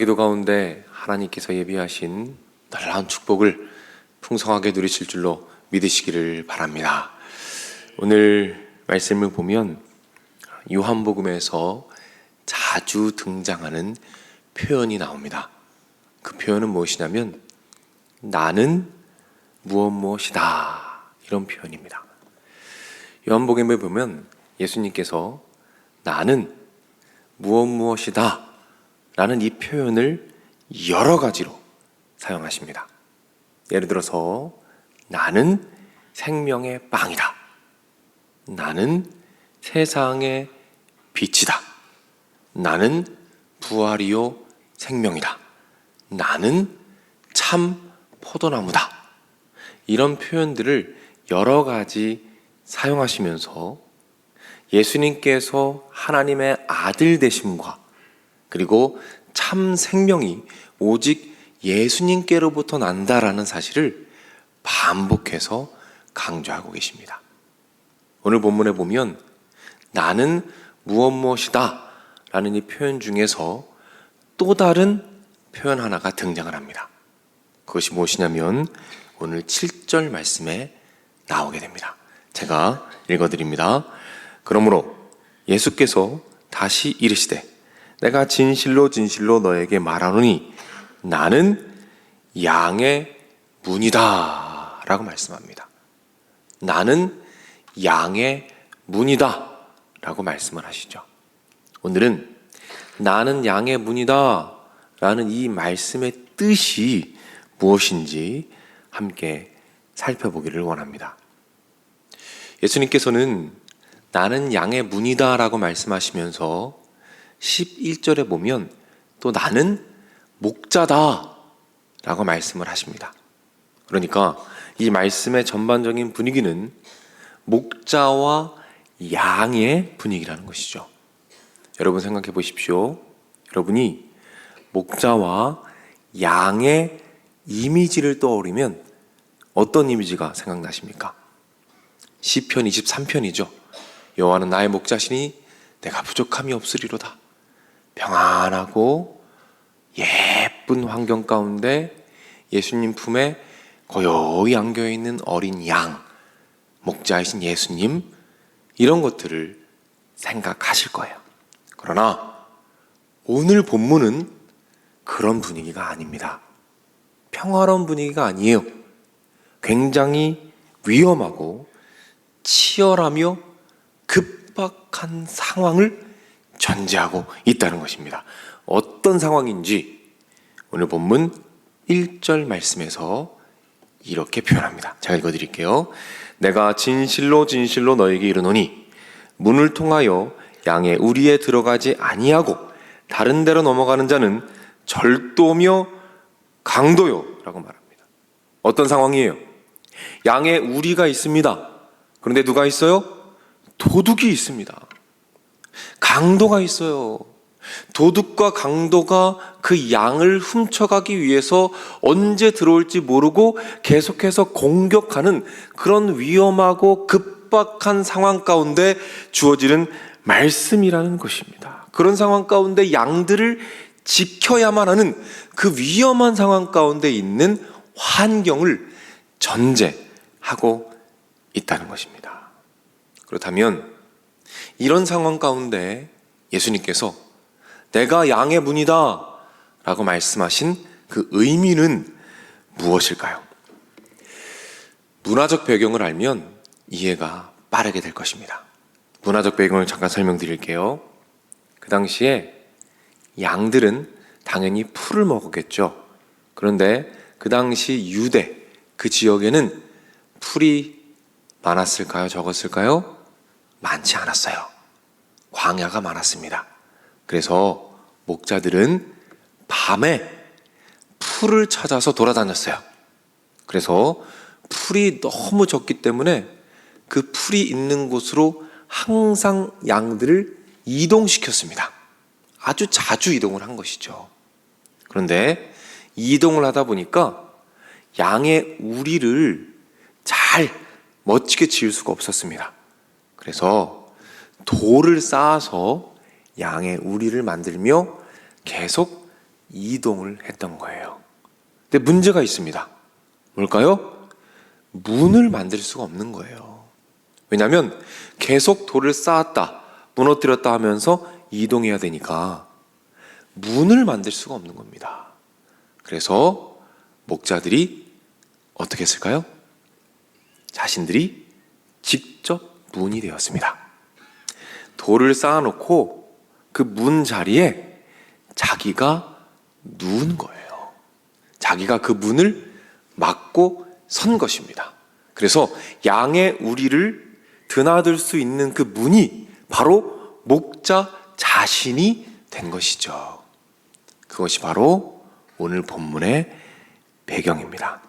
기도 가운데 하나님께서 예비하신 놀라운 축복을 풍성하게 누리실 줄로 믿으시기를 바랍니다. 오늘 말씀을 보면 요한복음에서 자주 등장하는 표현이 나옵니다. 그 표현은 무엇이냐면 나는 무엇이다, 이런 표현입니다. 요한복음에 보면 예수님께서 나는 무엇이다 라는 이 표현을 여러 가지로 사용하십니다. 예를 들어서 나는 생명의 빵이다, 나는 세상의 빛이다, 나는 부활이요 생명이다, 나는 참 포도나무다, 이런 표현들을 여러 가지 사용하시면서 예수님께서 하나님의 아들 되심과 그리고 참 생명이 오직 예수님께로부터 난다라는 사실을 반복해서 강조하고 계십니다. 오늘 본문에 보면 나는 무엇이다 라는 이 표현 중에서 또 다른 표현 하나가 등장을 합니다. 그것이 무엇이냐면 오늘 7절 말씀에 나오게 됩니다. 제가 읽어드립니다. 그러므로 예수께서 다시 이르시되 내가 진실로 진실로 너에게 말하노니 나는 양의 문이다 라고 말씀합니다. 나는 양의 문이다 라고 말씀을 하시죠. 오늘은 나는 양의 문이다 라는 이 말씀의 뜻이 무엇인지 함께 살펴보기를 원합니다. 예수님께서는 나는 양의 문이다 라고 말씀하시면서 11절에 보면 또 나는 목자다 라고 말씀을 하십니다. 그러니까 이 말씀의 전반적인 분위기는 목자와 양의 분위기라는 것이죠. 여러분 생각해 보십시오. 여러분이 목자와 양의 이미지를 떠올리면 어떤 이미지가 생각나십니까? 시편 23편이죠. 여호와는 나의 목자시니 내가 부족함이 없으리로다. 평안하고 예쁜 환경 가운데 예수님 품에 고요히 안겨있는 어린 양, 목자이신 예수님, 이런 것들을 생각하실 거예요. 그러나 오늘 본문은 그런 분위기가 아닙니다. 평화로운 분위기가 아니에요. 굉장히 위험하고 치열하며 급박한 상황을 전제하고 있다는 것입니다. 어떤 상황인지 오늘 본문 1절 말씀에서 이렇게 표현합니다. 제가 읽어드릴게요. 내가 진실로 진실로 너에게 이르노니 문을 통하여 양의 우리에 들어가지 아니하고 다른 데로 넘어가는 자는 절도며 강도요 라고 말합니다. 어떤 상황이에요? 양의 우리가 있습니다. 그런데 누가 있어요? 도둑이 있습니다. 강도가 있어요. 도둑과 강도가 그 양을 훔쳐가기 위해서 언제 들어올지 모르고 계속해서 공격하는 그런 위험하고 급박한 상황 가운데 주어지는 말씀이라는 것입니다. 그런 상황 가운데 양들을 지켜야만 하는 그 위험한 상황 가운데 있는 환경을 전제하고 있다는 것입니다. 그렇다면 이런 상황 가운데 예수님께서 내가 양의 문이다 라고 말씀하신 그 의미는 무엇일까요? 문화적 배경을 알면 이해가 빠르게 될 것입니다. 문화적 배경을 잠깐 설명드릴게요. 그 당시에 양들은 당연히 풀을 먹었겠죠. 그런데 그 당시 유대 그 지역에는 풀이 많았을까요? 적었을까요? 많지 않았어요. 광야가 많았습니다. 그래서 목자들은 밤에 풀을 찾아서 돌아다녔어요. 그래서 풀이 너무 적기 때문에 그 풀이 있는 곳으로 항상 양들을 이동시켰습니다. 아주 자주 이동을 한 것이죠. 그런데 이동을 하다 보니까 양의 우리를 잘 멋지게 지을 수가 없었습니다. 그래서 돌을 쌓아서 양의 우리를 만들며 계속 이동을 했던 거예요. 근데 문제가 있습니다. 뭘까요? 문을 만들 수가 없는 거예요. 왜냐하면 계속 돌을 쌓았다 무너뜨렸다 하면서 이동해야 되니까 문을 만들 수가 없는 겁니다. 그래서 목자들이 어떻게 했을까요? 자신들이 직접 문이 되었습니다. 돌을 쌓아놓고 그 문 자리에 자기가 누운 거예요. 자기가 그 문을 막고 선 것입니다. 그래서 양의 우리를 드나들 수 있는 그 문이 바로 목자 자신이 된 것이죠. 그것이 바로 오늘 본문의 배경입니다.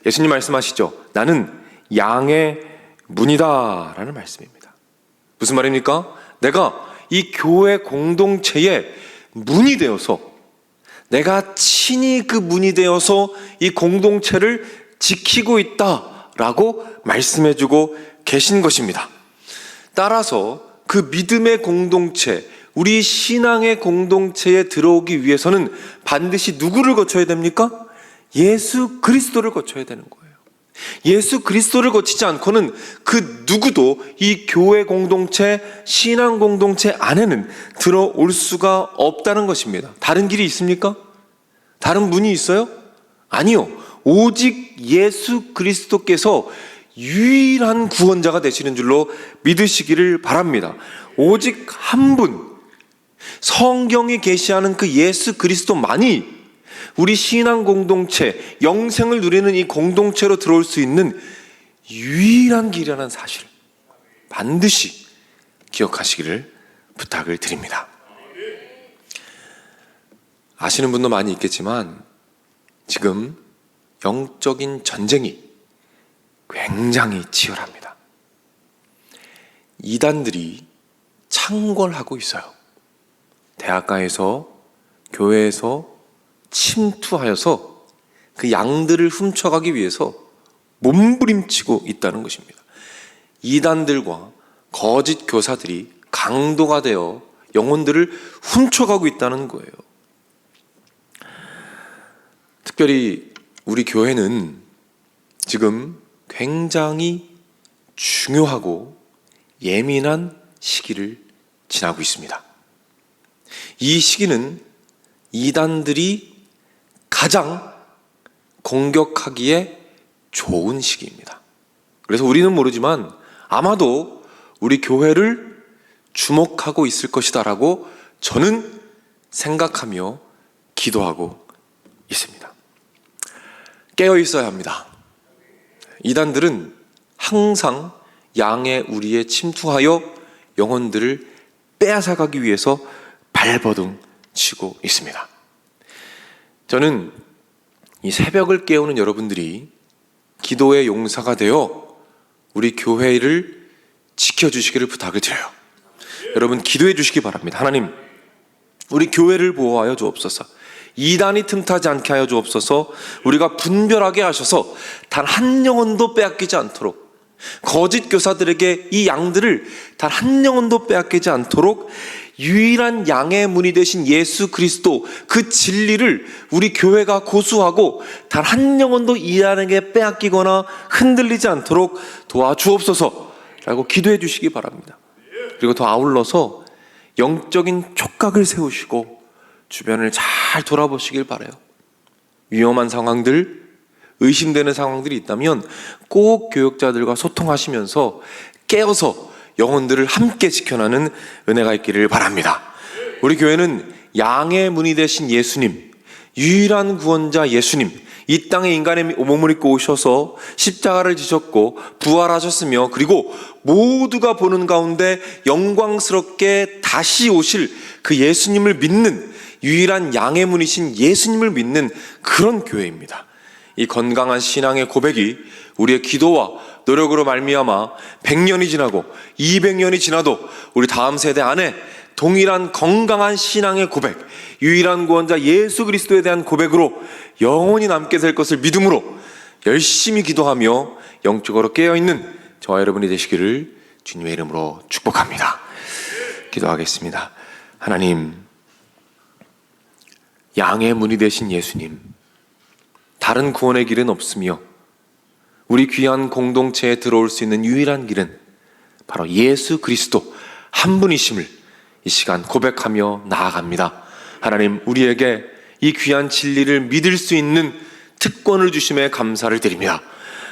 예수님 말씀하시죠. 나는 양의 문이다 라는 말씀입니다. 무슨 말입니까? 내가 이 교회 공동체의 문이 되어서, 내가 친히 그 문이 되어서 이 공동체를 지키고 있다라고 말씀해주고 계신 것입니다. 따라서 그 믿음의 공동체, 우리 신앙의 공동체에 들어오기 위해서는 반드시 누구를 거쳐야 됩니까? 예수 그리스도를 거쳐야 되는 거예요. 예수 그리스도를 거치지 않고는 그 누구도 이 교회 공동체, 신앙 공동체 안에는 들어올 수가 없다는 것입니다. 다른 길이 있습니까? 다른 문이 있어요? 아니요. 오직 예수 그리스도께서 유일한 구원자가 되시는 줄로 믿으시기를 바랍니다. 오직 한 분, 성경이 계시하는 그 예수 그리스도만이 우리 신앙 공동체, 영생을 누리는 이 공동체로 들어올 수 있는 유일한 길이라는 사실을 반드시 기억하시기를 부탁을 드립니다. 아시는 분도 많이 있겠지만 지금 영적인 전쟁이 굉장히 치열합니다. 이단들이 창궐하고 있어요. 대학가에서, 교회에서 침투하여서 그 양들을 훔쳐가기 위해서 몸부림치고 있다는 것입니다. 이단들과 거짓 교사들이 강도가 되어 영혼들을 훔쳐가고 있다는 거예요. 특별히 우리 교회는 지금 굉장히 중요하고 예민한 시기를 지나고 있습니다. 이 시기는 이단들이 가장 공격하기에 좋은 시기입니다. 그래서 우리는 모르지만 아마도 우리 교회를 주목하고 있을 것이다라고 저는 생각하며 기도하고 있습니다. 깨어 있어야 합니다. 이단들은 항상 양의 우리에 침투하여 영혼들을 빼앗아가기 위해서 발버둥 치고 있습니다. 저는 이 새벽을 깨우는 여러분들이 기도의 용사가 되어 우리 교회를 지켜주시기를 부탁을 드려요. 여러분 기도해 주시기 바랍니다. 하나님, 우리 교회를 보호하여 주옵소서. 이단이 틈타지 않게 하여 주옵소서. 우리가 분별하게 하셔서 단 한 영혼도 빼앗기지 않도록, 거짓 교사들에게 이 양들을 단 한 영혼도 빼앗기지 않도록 유일한 양의 문이 되신 예수 그리스도, 그 진리를 우리 교회가 고수하고 단 한 영혼도 이단에게 빼앗기거나 흔들리지 않도록 도와주옵소서 라고 기도해 주시기 바랍니다. 그리고 더 아울러서 영적인 촉각을 세우시고 주변을 잘 돌아보시길 바라요. 위험한 상황들, 의심되는 상황들이 있다면 꼭 교역자들과 소통하시면서 깨어서 영혼들을 함께 지켜나는 은혜가 있기를 바랍니다. 우리 교회는 양의 문이 되신 예수님, 유일한 구원자 예수님, 이 땅에 인간의 몸을 입고 오셔서 십자가를 지셨고 부활하셨으며, 그리고 모두가 보는 가운데 영광스럽게 다시 오실 그 예수님을 믿는 유일한 양의 문이신 예수님을 믿는 그런 교회입니다. 이 건강한 신앙의 고백이 우리의 기도와 노력으로 말미암아 100년이 지나고 200년이 지나도 우리 다음 세대 안에 동일한 건강한 신앙의 고백, 유일한 구원자 예수 그리스도에 대한 고백으로 영원히 남게 될 것을 믿음으로 열심히 기도하며 영적으로 깨어있는 저와 여러분이 되시기를 주님의 이름으로 축복합니다. 기도하겠습니다. 하나님, 양의 문이 되신 예수님, 다른 구원의 길은 없으며 우리 귀한 공동체에 들어올 수 있는 유일한 길은 바로 예수 그리스도 한 분이심을 이 시간 고백하며 나아갑니다. 하나님, 우리에게 이 귀한 진리를 믿을 수 있는 특권을 주심에 감사를 드립니다.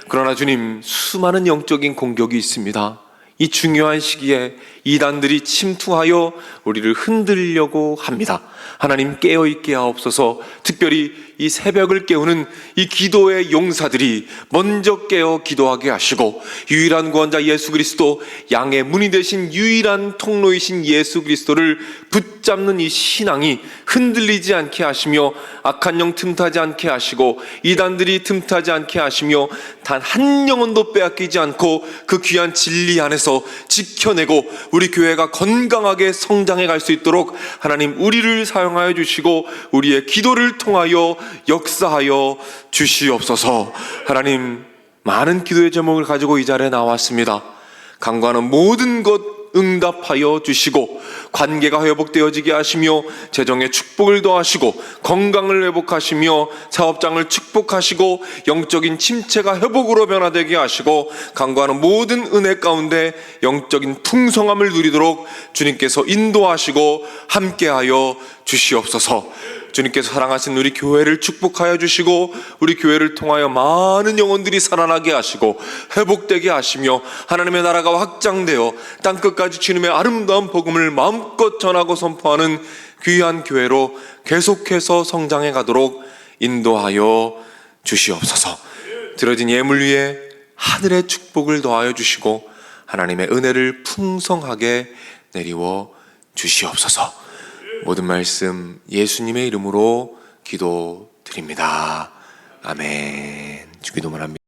그러나 주님, 수많은 영적인 공격이 있습니다. 이 중요한 시기에 이단들이 침투하여 우리를 흔들려고 합니다. 하나님, 깨어있게 하옵소서. 특별히 이 새벽을 깨우는 이 기도의 용사들이 먼저 깨어 기도하게 하시고, 유일한 구원자 예수 그리스도, 양의 문이 되신 유일한 통로이신 예수 그리스도를 붙잡는 이 신앙이 흔들리지 않게 하시며, 악한 영 틈타지 않게 하시고, 이단들이 틈타지 않게 하시며, 단 한 영혼도 빼앗기지 않고 그 귀한 진리 안에서 지켜내고 우리 교회가 건강하게 성장해 갈 수 있도록 하나님, 우리를 사용하여 주시고 우리의 기도를 통하여 역사하여 주시옵소서. 하나님, 많은 기도의 제목을 가지고 이 자리에 나왔습니다. 간구하는 모든 것 응답하여 주시고, 관계가 회복되어지게 하시며 재정의 축복을 더하시고, 건강을 회복하시며 사업장을 축복하시고, 영적인 침체가 회복으로 변화되게 하시고, 간구하는 모든 은혜 가운데 영적인 풍성함을 누리도록 주님께서 인도하시고 함께하여 주시옵소서. 주님께서 사랑하신 우리 교회를 축복하여 주시고, 우리 교회를 통하여 많은 영혼들이 살아나게 하시고 회복되게 하시며, 하나님의 나라가 확장되어 땅끝까지 주님의 아름다운 복음을 마음껏 전하고 선포하는 귀한 교회로 계속해서 성장해 가도록 인도하여 주시옵소서. 드려진 예물 위에 하늘의 축복을 더하여 주시고 하나님의 은혜를 풍성하게 내리워 주시옵소서. 모든 말씀 예수님의 이름으로 기도드립니다. 아멘. 주기도만 합니다.